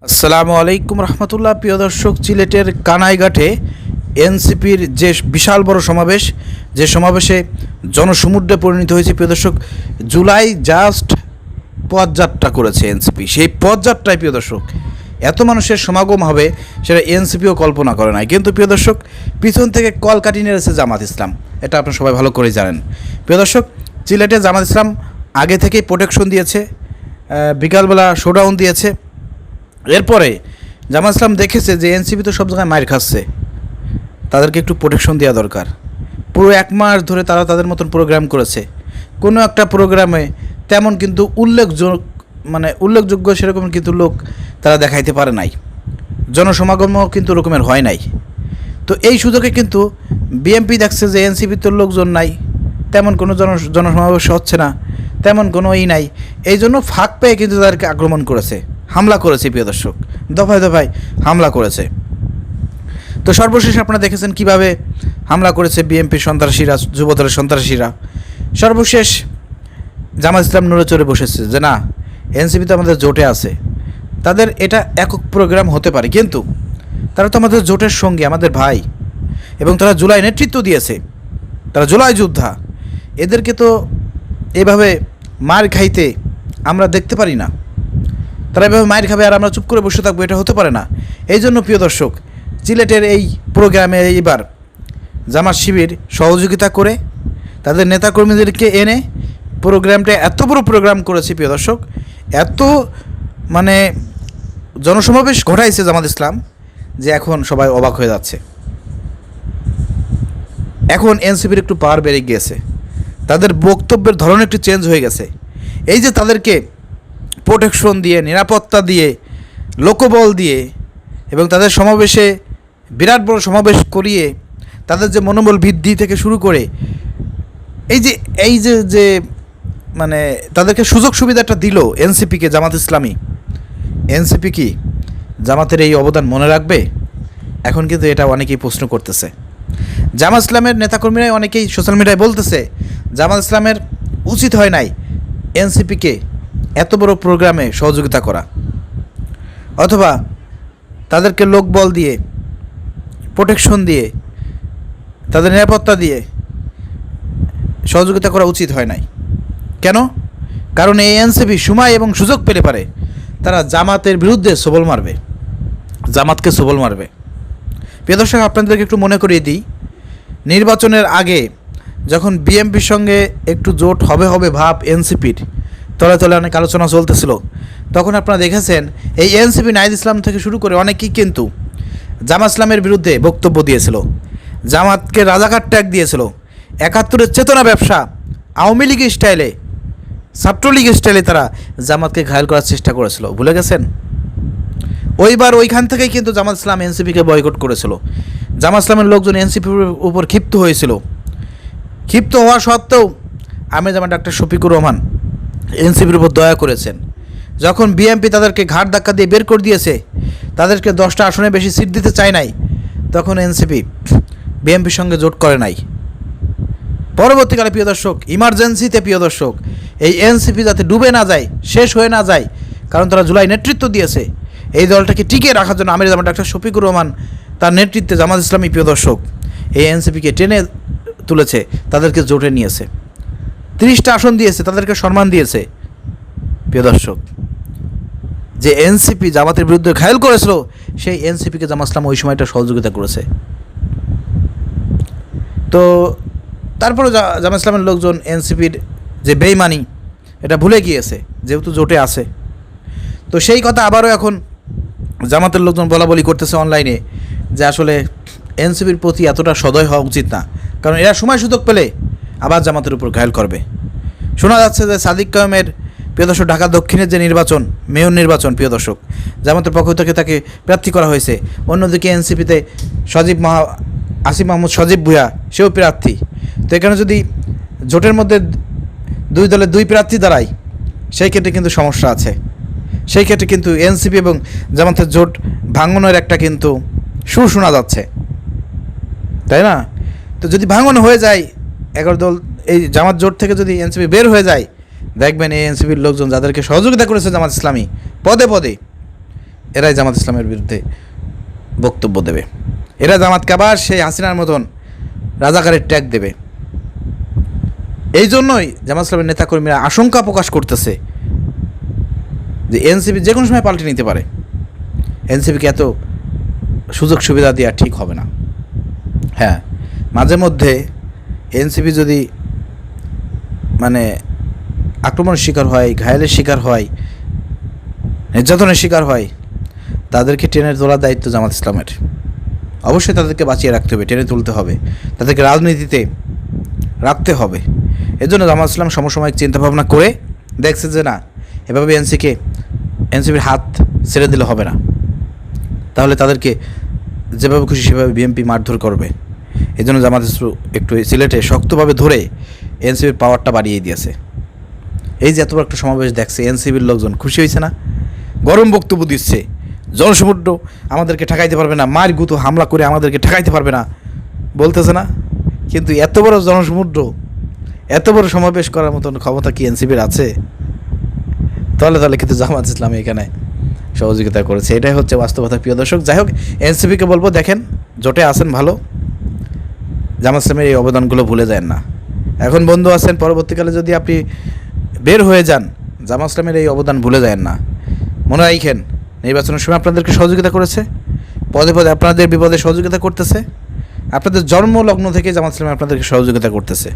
আসসালামু আলাইকুম রহমতুল্লাহ। প্রিয় দর্শক, সিলেটের কানাইঘাটে এনসিপির যে বিশাল বড় সমাবেশ, যে সমাবেশে জনসমুদ্রে পরিণত হয়েছে, প্রিয় দর্শক, জুলাই জাস্ট পদযাত্রা করেছে এনসিপি। সেই পদযাত্রায় প্রিয় দর্শক এত মানুষের সমাগম হবে সেটা এনসিপিও কল্পনা করে নাই। কিন্তু প্রিয় দর্শক, পিছন থেকে কল কাটিয়ে নিয়েছে জামাত ইসলাম, এটা আপনারা সবাই ভালো করেই জানেন। প্রিয় দর্শক, সিলেটে জামাত ইসলাম আগে থেকেই প্রোটেকশন দিয়েছে, বিকালবেলা শোডাউন দিয়েছে। এরপরে জামাত ইসলাম দেখেছে যে এনসিপি তো সব জায়গায় মার খাচ্ছে, তাদেরকে একটু প্রোটেকশন দেওয়া দরকার। পুরো এক মাস ধরে তারা তাদের মতন প্রোগ্রাম করেছে, কোনো একটা প্রোগ্রামে তেমন কিন্তু উল্লেখযোগ্য সেরকম কিন্তু লোক তারা দেখাইতে পারে নাই, জনসমাগমও কিন্তু রকমের হয় নাই। তো এই সুযোগে কিন্তু বিএনপি দেখছে যে এনসিপির তো লোকজন নাই, তেমন কোনো জনসমাবেশ হচ্ছে না, তেমন কোনো নাই, এই জন্য ফাঁক পেয়ে কিন্তু তাদেরকে আক্রমণ করেছে, হামলা করেছে। প্রিয় দর্শক, দফায় দফায় হামলা করেছে। তো সর্বশেষ আপনারা দেখেছেন কিভাবে হামলা করেছে বিএনপির সন্ত্রাসীরা, যুবদলের সন্ত্রাসীরা। সর্বশেষ জামাত ইসলাম নড়ে চড়ে বসেছে যে না, এনসিপি তো আমাদের জোটে আছে, তাদের এটা একক প্রোগ্রাম হতে পারে, কিন্তু তারা তো আমাদের জোটের সঙ্গে, আমাদের ভাই, এবং তারা জুলাই নেতৃত্ব দিয়েছে, তারা জুলাই যোদ্ধা। এদেরকে তো এভাবে মার খাইতে আমরা দেখতে পারি না, তারা এভাবে মায়ের খাবে আর আমরা চুপ করে বসে থাকবো, এটা হতে পারে না। এই জন্য প্রিয় দর্শক, সিলেটের এই প্রোগ্রামে এইবার জামাত শিবির সহযোগিতা করে তাদের নেতাকর্মীদেরকে এনে প্রোগ্রামটা এত বড় প্রোগ্রাম করেছে। প্রিয় দর্শক, এত জনসমাবেশ ঘটাইছে জামাত ইসলাম যে এখন সবাই অবাক হয়ে যাচ্ছে। এখন এনসিপির একটু পাওয়ার বেড়ে গিয়েছে, তাদের বক্তব্যের ধরন একটু চেঞ্জ হয়ে গেছে। এই যে তাদেরকে প্রোটেকশন দিয়ে, নিরাপত্তা দিয়ে, লোকবল দিয়ে এবং তাদের সমাবেশে বিরাট বড় সমাবেশ করিয়ে তাদের যে মনোবল বৃদ্ধি থেকে শুরু করে এই যে তাদেরকে সুযোগ সুবিধাটা দিল এনসিপিকে, জামাত ইসলামী, এনসিপি কি জামাতের এই অবদান মনে রাখবে? এখন কিন্তু এটা অনেকেই প্রশ্ন করতেছে। জামাত ইসলামের নেতাকর্মীরাই অনেকেই সোশ্যাল মিডিয়ায় বলতেছে জামাত ইসলামের উচিত হয় নাই এনসিপিকে এত বড় প্রোগ্রামে সহযোগিতা করা, অথবা তাদেরকে লোকবল দিয়ে, প্রোটেকশন দিয়ে, তাদের নিরাপত্তা দিয়ে সহযোগিতা করা উচিত হয় নাই। কেন? কারণ এই এনসিপি সময় এবং সুযোগ পেলে পারে তারা জামাতের বিরুদ্ধে সবল মারবে, জামাতকে সবল মারবে। প্রিয় দর্শক, আপনাদেরকে একটু মনে করিয়ে দিই, নির্বাচনের আগে যখন বিএনপির সঙ্গে একটু জোট হবে ভাব এনসিপির, তলে তলে অনেক আলোচনা চলতেছিল, তখন আপনারা দেখেছেন এই এনসিপি নাহিদ ইসলাম থেকে শুরু করে অনেকেই কিন্তু জামাত ইসলামের বিরুদ্ধে বক্তব্য দিয়েছিল, জামাতকে রাজাকার ট্যাগ দিয়েছিল, ৭১-এর চেতনা ব্যবসা, আওয়ামী লীগের স্টাইলে, ছাত্রলীগের স্টাইলে তারা জামাতকে ঘায়েল করার চেষ্টা করেছিল। ভুলে গেছেন? ওইবার ওইখান থেকেই কিন্তু জামাত ইসলাম এনসিপিকে বয়কট করেছিল। জামাত ইসলামের লোকজন এনসিপির উপর ক্ষিপ্ত হয়েছিল। ক্ষিপ্ত হওয়া সত্ত্বেও আমির জামান ডাক্তার শফিকুর রহমান এনসিপির উপর দয়া করেছেন। যখন বিএনপি তাদেরকে ঘাট ধাক্কা দিয়ে বের করে দিয়েছে, তাদেরকে 10টা আসনে বেশি সিট দিতে চায় নাই, তখন এনসিপি বিএনপির সঙ্গে জোট করে নাই। পরবর্তীকালে প্রিয় দর্শক, ইমার্জেন্সিতে প্রিয় দর্শক, এই এনসিপি যাতে ডুবে না যায়, শেষ হয়ে না যায়, কারণ তারা জুলাই নেতৃত্ব দিয়েছে, এই দলটাকে টিকিয়ে রাখার জন্য আমির জামান ডাক্তার শফিকুর রহমান তার নেতৃত্বে জামাত ইসলামী প্রিয় দর্শক এই এনসিপিকে টেনে তুলেছে, তাদেরকে জোটে নিয়েছে, 30টা আসন দিয়েছে, তাদেরকে সম্মান দিয়েছে। প্রিয় দর্শক, যে এনসিপি জামাতের বিরুদ্ধে ঘায়েল করেছিল, সেই এনসিপিকে জামাত ইসলাম ওই সময়টা সহযোগিতা করেছে। তো তারপরে জামাত ইসলামের লোকজন এনসিপির যে বেইমানি, এটা ভুলে গিয়েছে, যেহেতু জোটে আছে। তো সেই কথা আবারও এখন জামাতের লোকজন বলাবলি করতেছে অনলাইনে যে আসলে এনসিপির প্রতি এতটা সদয় হওয়া উচিত না, কারণ এরা সময় সুযোগ পেলে আবার জামাতের উপর ঘায়েল করবে। শোনা যাচ্ছে যে সাদিক কায়েমের, প্রিয় দর্শক, ঢাকা দক্ষিণের যে নির্বাচন, মেয়র নির্বাচন, প্রিয় দর্শক, জামাতের পক্ষ থেকে তাকে প্রার্থী করা হয়েছে। অন্যদিকে এনসিপিতে আসিফ মাহমুদ সজীব ভুঁইয়া, সেও প্রার্থী। তো এখানে যদি জোটের মধ্যে দুই দলের দুই প্রার্থী দাঁড়ায়, সেই ক্ষেত্রে কিন্তু সমস্যা আছে। সেই ক্ষেত্রে কিন্তু এনসিপি এবং জামাতের জোট ভাঙনের একটা কিন্তু সুর শোনা যাচ্ছে, তাই না? তো যদি ভাঙন হয়ে যায়, 11 দল এই জামাত জোট থেকে যদি এনসিপি বের হয়ে যায়, দেখবেন এই এনসিপির লোকজন যাদেরকে সহযোগিতা করেছে জামাত ইসলামী পদে পদে, এরাই জামাত ইসলামের বিরুদ্ধে বক্তব্য দেবে, এরা জামাতকে আবার সেই হাসিনার মতন রাজাকারের ট্যাগ দেবে। এই জন্যই জামাত ইসলামের নেতাকর্মীরা আশঙ্কা প্রকাশ করতেছে যে এনসিপি যে কোনো সময় পাল্টে নিতে পারে। এনসিপিকে এত সুযোগ সুবিধা দেওয়া ঠিক হবে না। হ্যাঁ, মাঝে মধ্যে এনসিপি যদি মানে আক্রমণের শিকার হয়, ঘায়েলের শিকার হয়, নির্যাতনের শিকার হয়, তাদেরকে টেনে তোলার দায়িত্ব জামাত ইসলামের। অবশ্যই তাদেরকে বাঁচিয়ে রাখতে হবে, টেনে তুলতে হবে, তাদেরকে রাজনীতিতে রাখতে হবে। এজন্য জামাত ইসলাম সমসাময়িক চিন্তাভাবনা করে দেখছে যে না, এভাবে এনসিপির হাত ছেড়ে দিলে হবে না, তাহলে তাদেরকে যেভাবে খুশি সেভাবে বিএনপি মারধর করবে। এই জন্য জামাত একটু সিলেটে শক্তভাবে ধরে এনসিপির পাওয়ারটা বাড়িয়ে দিয়েছে। এই যে এত বড় একটা সমাবেশ দেখছে, এনসিপির লোকজন খুশি হয়েছে না, গরম বক্তব্য দিচ্ছে, জনসমুদ্র আমাদেরকে ঠেকাইতে পারবে না, মার গুতো হামলা করে আমাদেরকে ঠেকাইতে পারবে না বলতেছে না। কিন্তু এত বড় জনসমুদ্র, এত বড় সমাবেশ করার মতন ক্ষমতা কি এনসিপির আছে? তাহলে কিন্তু জামাত ইসলামী এখানে সহযোগিতা করেছে, এটাই হচ্ছে বাস্তবতা প্রিয় দর্শক। যাই হোক, এনসিপিকে বলবো দেখেন জোটে আছেন ভালো, জামাত ইসলামের এই অবদানগুলো ভুলে যায় না। এখন বন্ধু আছেন, পরবর্তীকালে যদি আপনি বের হয়ে যান, জামাত ইসলামের এই অবদান ভুলে যায় না। মনে রাখেন, নির্বাচনের সময় আপনাদেরকে সহযোগিতা করেছে, পদে পদে আপনাদের বিপদে সহযোগিতা করতেছে, আপনাদের জন্মলগ্ন থেকে জামাত ইসলাম আপনাদেরকে সহযোগিতা করতেছে।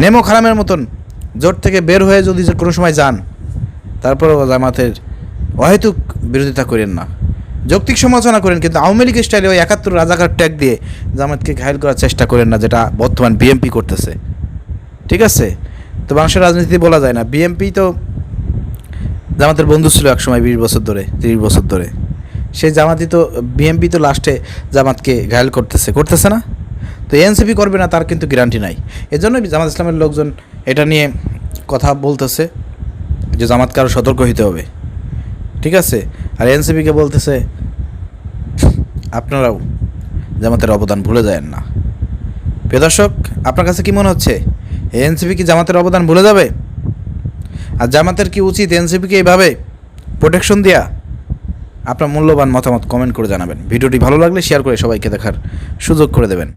নেমো খারামের মতন জোট থেকে বের হয়ে যদি কোনো সময় যান, তারপরেও জামাতের অহেতুক বিরোধিতা করেন না, যৌক্তিক সমালোচনা করেন, কিন্তু আওয়ামী লীগ স্টাইলে ওই 71 রাজাকার ট্যাগ দিয়ে জামাতকে ঘায়েল করার চেষ্টা করেন না, যেটা বর্তমান বিএনপি করতেছে। ঠিক আছে? তো বাংলাদেশের রাজনীতি বলা যায় না, বিএনপি তো জামাতের বন্ধু ছিল একসময় 20 বছর ধরে, 30 বছর ধরে। সেই জামাতই তো, বিএনপি তো লাস্টে জামাতকে ঘায়েল করতেছে না। তো এনসিপি করবে না তার কিন্তু গ্যারান্টি নাই। এজন্যই জামাত ইসলামের লোকজন এটা নিয়ে কথা বলতেছে যে জামাতকে আরও সতর্ক হতে হবে। ঠিক আছে? আর এনসিপিকে বলতেছে আপনারাও জামাতের অবদান ভুলে যাবেন না। প্রিয় দর্শক, আপনার কাছে কি মনে হচ্ছে, এনসিপি কি জামাতের অবদান ভুলে যাবে? আর জামাতের কি উচিত এনসিপিকে এইভাবে প্রোটেকশন দেওয়া? আপনার মূল্যবান মতামত কমেন্ট করে জানাবেন। ভিডিওটি ভালো লাগলে শেয়ার করে সবাইকে দেখার সুযোগ করে দেবেন।